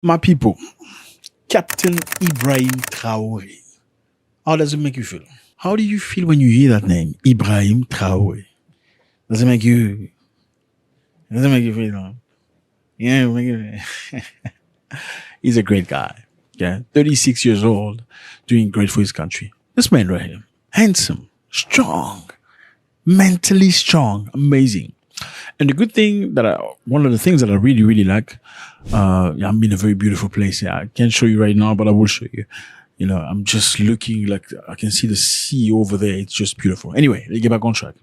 My people, Captain Ibrahim Traoré. How does it make you feel? How do you feel when you hear that name, Ibrahim Traoré? Does it make you? Does it make you feel? Yeah, make you. He's a great guy. Yeah, 36 years old, doing great for his country. This man right here, handsome, strong, mentally strong, amazing. And the good thing one of the things that I really, really like, I'm in a very beautiful place. Yeah, I can't show you right now, but I will show you. You know, I'm just looking like I can see the sea over there. It's just beautiful. Anyway, let's get back on track.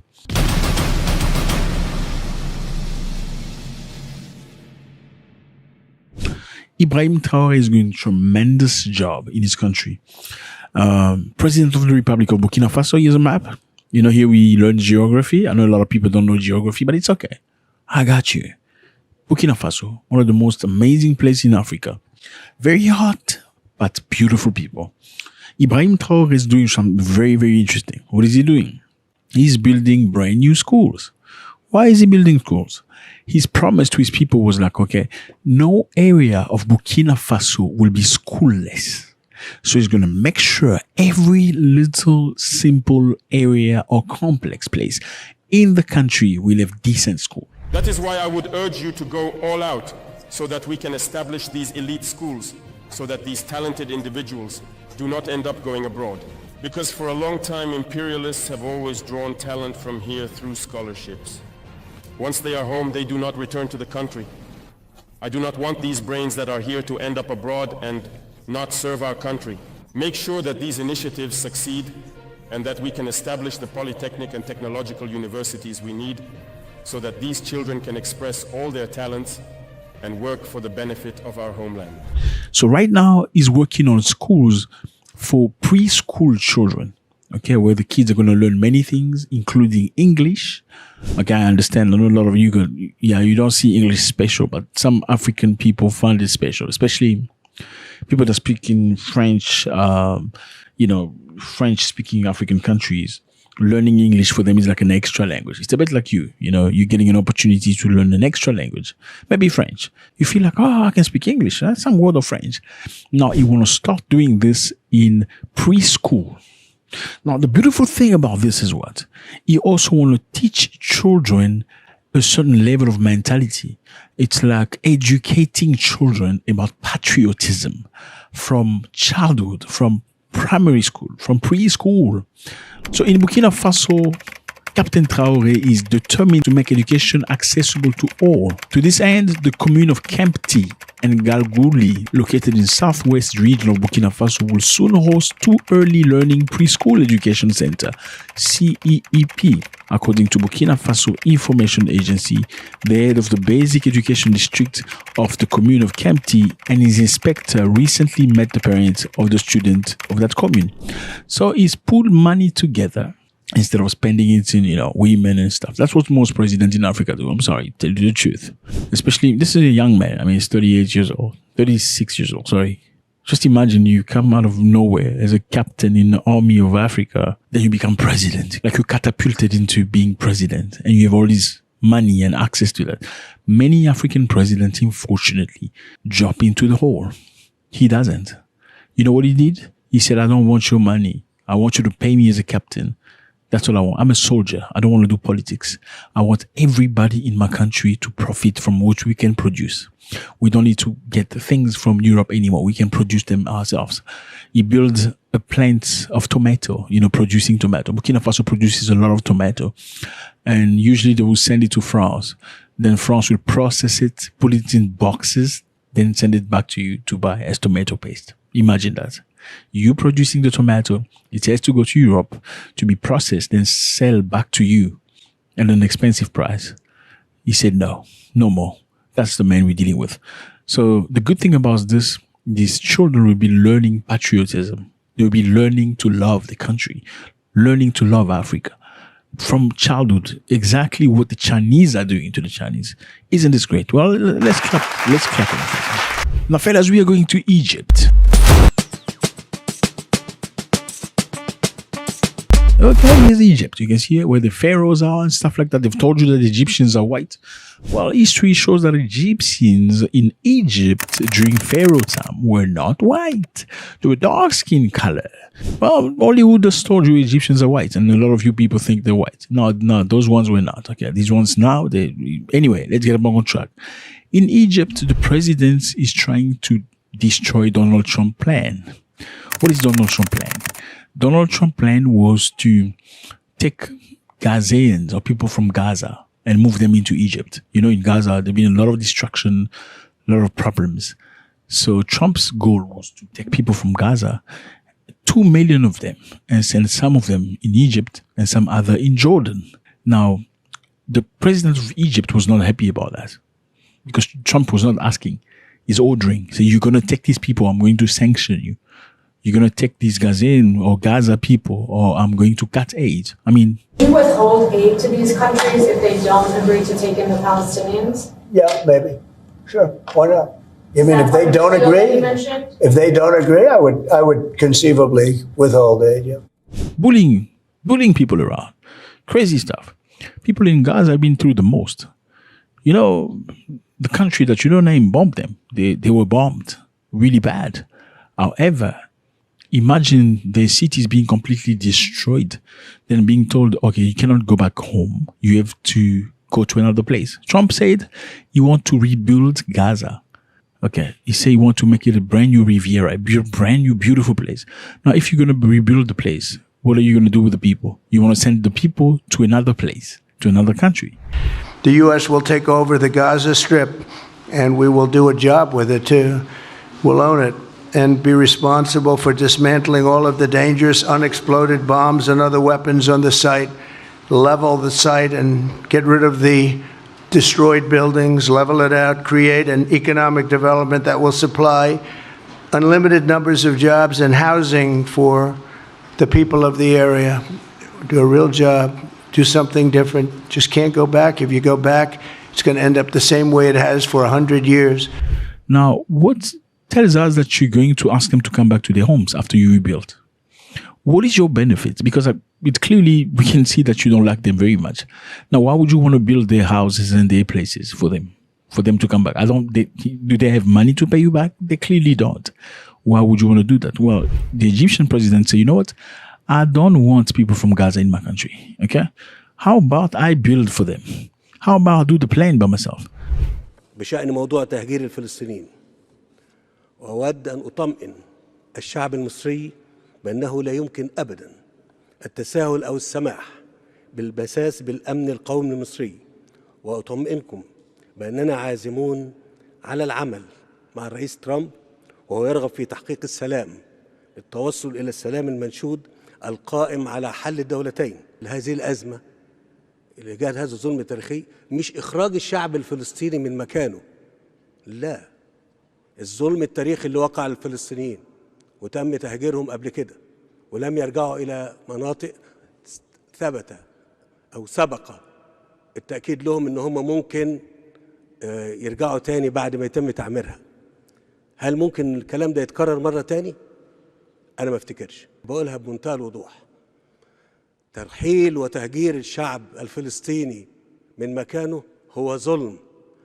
Ibrahim Traoré is doing a tremendous job in his country. President of the Republic of Burkina Faso. Here's a map. You know, here we learn geography. I know a lot of people don't know geography, but it's okay. I got you. Burkina Faso, one of the most amazing places in Africa. Very hot, but beautiful people. Ibrahim Traoré is doing something very, very interesting. What is he doing? He's building brand new schools. Why is he building schools? His promise to his people was like, okay, no area of Burkina Faso will be schoolless. So he's going to make sure every little simple area or complex place in the country will have decent school. That is why I would urge you to go all out so that we can establish these elite schools, so that these talented individuals do not end up going abroad. Because for a long time, imperialists have always drawn talent from here through scholarships. Once they are home, they do not return to the country. I do not want these brains that are here to end up abroad and not serve our country. Make sure that these initiatives succeed and that we can establish the polytechnic and technological universities we need so that these children can express all their talents and work for the benefit of our homeland. So right now he's working on schools for preschool children, okay, where the kids are going to learn many things, including English. Okay, I understand. I know a lot of you you don't see English special, but some African people find it special, especially people that speak in French, French-speaking African countries. Learning English for them is like an extra language. It's a bit like you're getting an opportunity to learn an extra language, maybe French. You feel like, I can speak English. That's some word of French. Now, you want to start doing this in preschool. Now, the beautiful thing about this is what? You also want to teach children a certain level of mentality. It's like educating children about patriotism from childhood, from primary school, from preschool. So in Burkina Faso, Captain Traoré is determined to make education accessible to all. To this end, the commune of Kempti and Galgouli, located in southwest region of Burkina Faso, will soon host two early learning preschool education center, CEEP. According to Burkina Faso Information Agency, the head of the basic education district of the commune of Kempti and his inspector recently met the parents of the student of that commune. So he's pulled money together instead of spending it in, women and stuff. That's what most presidents in Africa do. I'm sorry, tell you the truth. Especially, this is a young man. I mean, he's 38 years old, 36 years old, sorry. Just imagine you come out of nowhere as a captain in the army of Africa, then you become president. Like you're catapulted into being president and you have all this money and access to that. Many African presidents, unfortunately, jump into the hole. He doesn't. You know what he did? He said, I don't want your money. I want you to pay me as a captain. That's all I want. I'm a soldier. I don't want to do politics. I want everybody in my country to profit from what we can produce. We don't need to get things from Europe anymore. We can produce them ourselves. He builds a plant of tomato, producing tomato. Burkina Faso produces a lot of tomato. And usually they will send it to France. Then France will process it, put it in boxes, then send it back to you to buy as tomato paste. Imagine that. You producing the tomato, it has to go to Europe to be processed, then sell back to you at an expensive price. He said, no more. That's the man we're dealing with. So the good thing about this, these children will be learning patriotism. They'll be learning to love the country, learning to love Africa from childhood. Exactly what the Chinese are doing to the Chinese. Isn't this great? Well, let's clap. Let's clap. Now, fellas, we are going to Egypt. Okay, here's Egypt. You can see where the pharaohs are and stuff like that. They've told you that the Egyptians are white. Well, history shows that Egyptians in Egypt during Pharaoh time were not white. They were dark skin color. Well, Hollywood has told you Egyptians are white, and a lot of you people think they're white. No, those ones were not. Okay, these ones now, anyway, let's get back on track. In Egypt, the president is trying to destroy Donald Trump's plan. What is Donald Trump's plan? Donald Trump's plan was to take Gazans or people from Gaza and move them into Egypt. You know, in Gaza, there's been a lot of destruction, a lot of problems. So Trump's goal was to take people from Gaza, 2 million of them, and send some of them in Egypt and some other in Jordan. Now, the president of Egypt was not happy about that because Trump was not asking. He's ordering. So you're going to take these people, I'm going to sanction you. You're going to take these Gazan or Gaza people, or I'm going to cut aid. I mean, do you withhold aid to these countries if they don't agree to take in the Palestinians? Yeah, maybe. Sure. Why not? You mean if they don't agree? If they don't agree, I would conceivably withhold aid. Yeah. Bullying people around, crazy stuff. People in Gaza have been through the most. You know, the country that you don't name bombed them. They were bombed really bad. However, imagine the cities being completely destroyed, then being told, okay, you cannot go back home. You have to go to another place. Trump said he wants to rebuild Gaza. Okay, he said he wants to make it a brand new Riviera, a brand new beautiful place. Now, if you're going to rebuild the place, what are you going to do with the people? You want to send the people to another place, to another country. The U.S. will take over the Gaza Strip, and we will do a job with it, too. We'll own it and be responsible for dismantling all of the dangerous unexploded bombs and other weapons on the site, level the site and get rid of the destroyed buildings, level it out, create an economic development that will supply unlimited numbers of jobs and housing for the people of the area. Do a real job, do something different. Just can't go back. If you go back, it's going to end up the same way it has for 100 years. Now, what tells us that you're going to ask them to come back to their homes after you rebuild? What is your benefit? Because it clearly, we can see that you don't like them very much. Now, why would you want to build their houses and their places for them to come back? Do they have money to pay you back? They clearly don't. Why would you want to do that? Well, the Egyptian president said, you know what? I don't want people from Gaza in my country. Okay? How about I build for them? How about I do the plan by myself? بشأن موضوع تهجير الفلسطينيين وأود أن أطمئن الشعب المصري بأنه لا يمكن أبدا التساهل أو السماح بالبساس بالأمن القومي المصري وأطمئنكم بأننا عازمون على العمل مع الرئيس ترامب وهو يرغب في تحقيق السلام للتوصل إلى السلام المنشود القائم على حل الدولتين. هذه الأزمة اللي جاءت هذا الظلم التاريخي مش إخراج الشعب الفلسطيني من مكانه، لا، الظلم التاريخي اللي وقع للفلسطينيين وتم تهجيرهم قبل كده ولم يرجعوا إلى مناطق ثبت أو سبق التأكيد لهم إن هم ممكن يرجعوا تاني بعد ما يتم تعميرها. هل ممكن الكلام ده يتكرر مرة تاني؟ أنا ما افتكرش. بقولها بمنتهى الوضوح. ترحيل وتهجير الشعب الفلسطيني من مكانه هو ظلم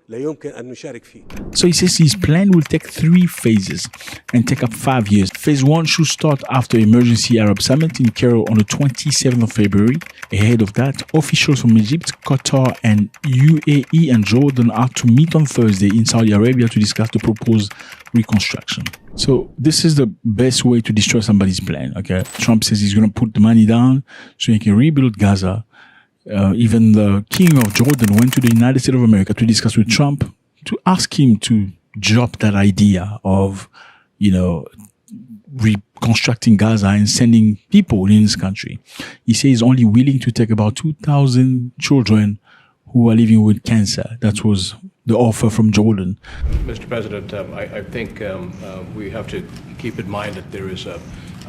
لا يمكن أن نشارك فيه. So he says his plan will take 3 phases and take up 5 years. Phase 1 should start after emergency Arab summit in Cairo on the 27th of February. Ahead of that, officials from Egypt, Qatar, and UAE and Jordan are to meet on Thursday in Saudi Arabia to discuss the proposed reconstruction. So this is the best way to destroy somebody's plan. Okay, Trump says he's going to put the money down so he can rebuild Gaza. Even the king of Jordan went to the United States of America to discuss with Trump to ask him to drop that idea of, reconstructing Gaza and sending people in his country. He says he's only willing to take about 2,000 children who are living with cancer. That was the offer from Jordan. Mr. President, I think we have to keep in mind that there is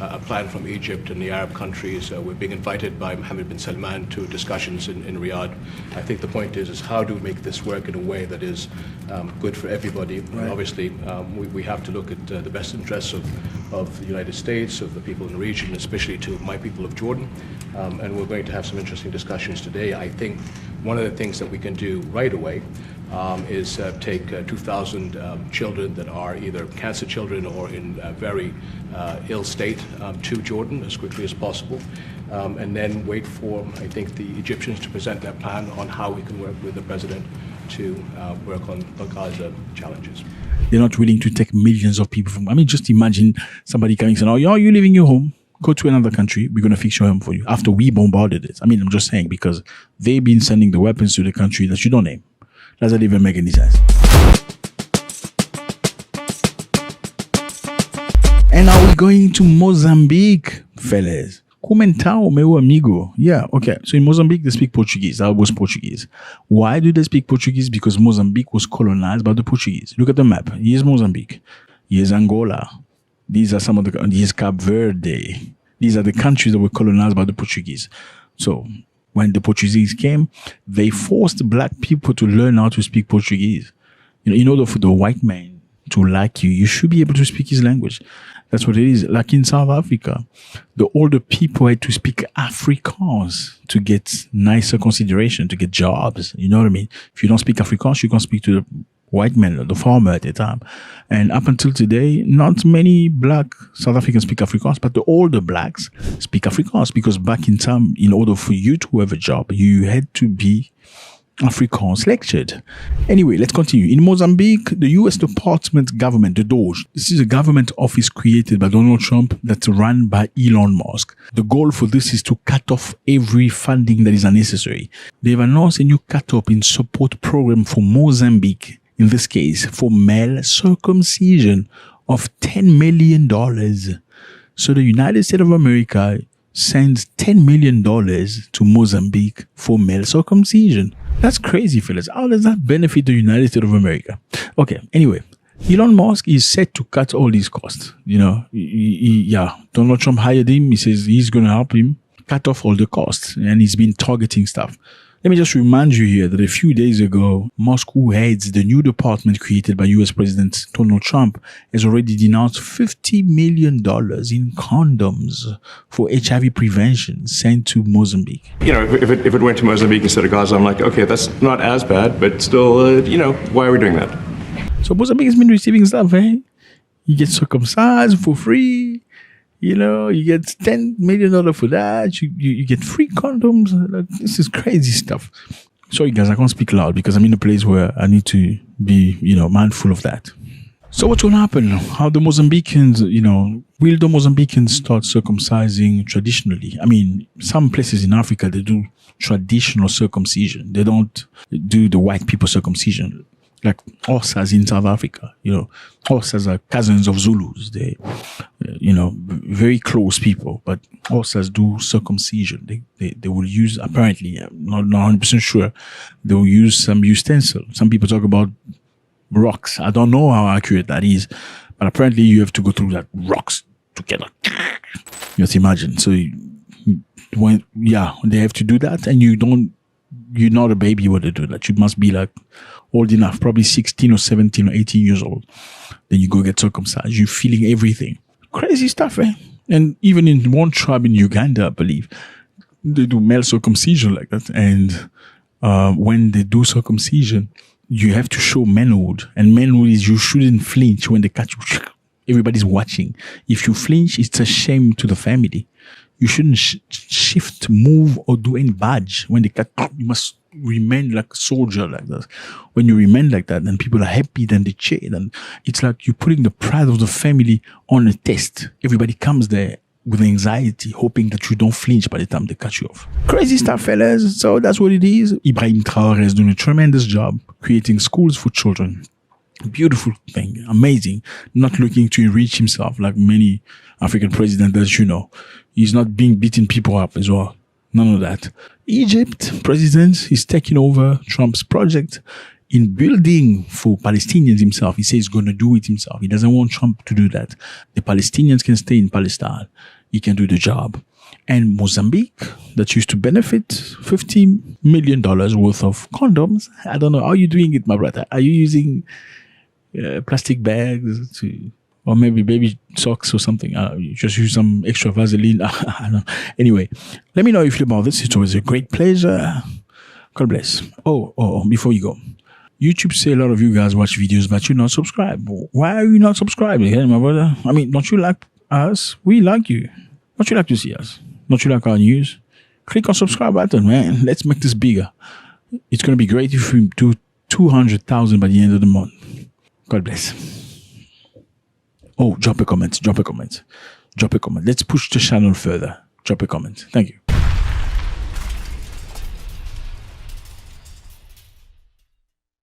a plan from Egypt and the Arab countries. We're being invited by Mohammed bin Salman to discussions in Riyadh. I think the point is how do we make this work in a way that is good for everybody? Right. Obviously, we have to look at the best interests of the United States, of the people in the region, especially to my people of Jordan. And we're going to have some interesting discussions today. I think one of the things that we can do right away is take 2,000 children that are either cancer children or in a very ill state to Jordan as quickly as possible, and then wait for, I think, the Egyptians to present their plan on how we can work with the president to work on Gaza challenges. They're not willing to take millions of people from, I mean, just imagine somebody coming and saying, oh, you're leaving your home, go to another country, we're going to fix your home for you, after we bombarded it. I mean, I'm just saying, because they've been sending the weapons to the country that you don't name. Doesn't even make any sense. And now we're going to Mozambique, fellas. Comentao, meu amigo. Yeah, okay. So in Mozambique, they speak Portuguese. That was Portuguese. Why do they speak Portuguese? Because Mozambique was colonized by the Portuguese. Look at the map. Here's Mozambique. Here's Angola. These are some of the... Here's Cape Verde. These are the countries that were colonized by the Portuguese. So when the Portuguese came, they forced black people to learn how to speak Portuguese. You know, in order for the white man to like you, you should be able to speak his language. That's what it is. Like in South Africa, the older people had to speak Afrikaans to get nicer consideration, to get jobs. You know what I mean? If you don't speak Afrikaans, you can't speak to the white man, the farmer at the time. And up until today, not many black South Africans speak Afrikaans, but the older blacks speak Afrikaans, because back in time, in order for you to have a job, you had to be Afrikaans lectured. Anyway, let's continue. In Mozambique, the U.S. Department government, the DOGE, this is a government office created by Donald Trump that's run by Elon Musk. The goal for this is to cut off every funding that is unnecessary. They've announced a new cut-off in support program for Mozambique, in this case, for male circumcision of $10 million. So the United States of America sends $10 million to Mozambique for male circumcision. That's crazy, fellas. How does that benefit the United States of America? Okay, anyway, Elon Musk is set to cut all these costs. You know, Donald Trump hired him. He says he's going to help him cut off all the costs, and he's been targeting stuff. Let me just remind you here that a few days ago, Musk, who heads the new department created by US President Donald Trump, has already denounced $50 million in condoms for HIV prevention sent to Mozambique. You know, if it went to Mozambique instead of Gaza, I'm like, okay, that's not as bad, but still, you know, why are we doing that? So Mozambique has been receiving stuff, eh? You get circumcised for free. You know, you get $10 million for that. You get free condoms. Like, this is crazy stuff. Sorry, guys, I can't speak loud because I'm in a place where I need to be, you know, mindful of that. So what's going to happen? How the Mozambicans, you know, will the Mozambicans start circumcising traditionally? I mean, some places in Africa, they do traditional circumcision. They don't do the white people circumcision. Like Xhosas in South Africa, you know, Xhosas are cousins of Zulus. They, you know, very close people, but Xhosas do circumcision. They will use, apparently, I'm not 100% sure, they will use some utensil. Some people talk about rocks. I don't know how accurate that is, but apparently you have to go through that rocks together. You have to imagine. So they have to do that, and you're not a baby when they do that. You must be like old enough, probably 16 or 17 or 18 years old. Then you go get circumcised. You're feeling everything. Crazy stuff, eh? And even in one tribe in Uganda, I believe, they do male circumcision like that. And when they do circumcision, you have to show manhood. And manhood is you shouldn't flinch when they catch you. Everybody's watching. If you flinch, it's a shame to the family. You shouldn't shift, move, or do any badge. When they cut, you must remain like a soldier like that. When you remain like that, then people are happy, then they cheer. And it's like you're putting the pride of the family on a test. Everybody comes there with anxiety, hoping that you don't flinch by the time they cut you off. Crazy stuff, fellas. So that's what it is. Ibrahim Traoré is doing a tremendous job creating schools for children. Beautiful thing, amazing. Not looking to enrich himself like many African presidents, as you know. He's not beating people up as well. None of that. Egypt president is taking over Trump's project. in building for Palestinians himself. He says he's going to do it himself. He doesn't want Trump to do that. The Palestinians can stay in Palestine. He can do the job. And Mozambique, that used to benefit $50 million worth of condoms. I don't know. How are you doing it, my brother? Are you using plastic bags or maybe baby socks or something? You just use some extra Vaseline. I don't know. Anyway, let me know how you feel about this. It was a great pleasure. God bless. Oh, before you go. YouTube say a lot of you guys watch videos, but you're not subscribed. Why are you not subscribing, my brother? I mean, don't you like us? We like you. Don't you like to see us? Don't you like our news? Click on subscribe button, man. Let's make this bigger. It's going to be great if we do 200,000 by the end of the month. God bless. Oh, drop a comment. Let's push the channel further. Drop a comment. Thank you.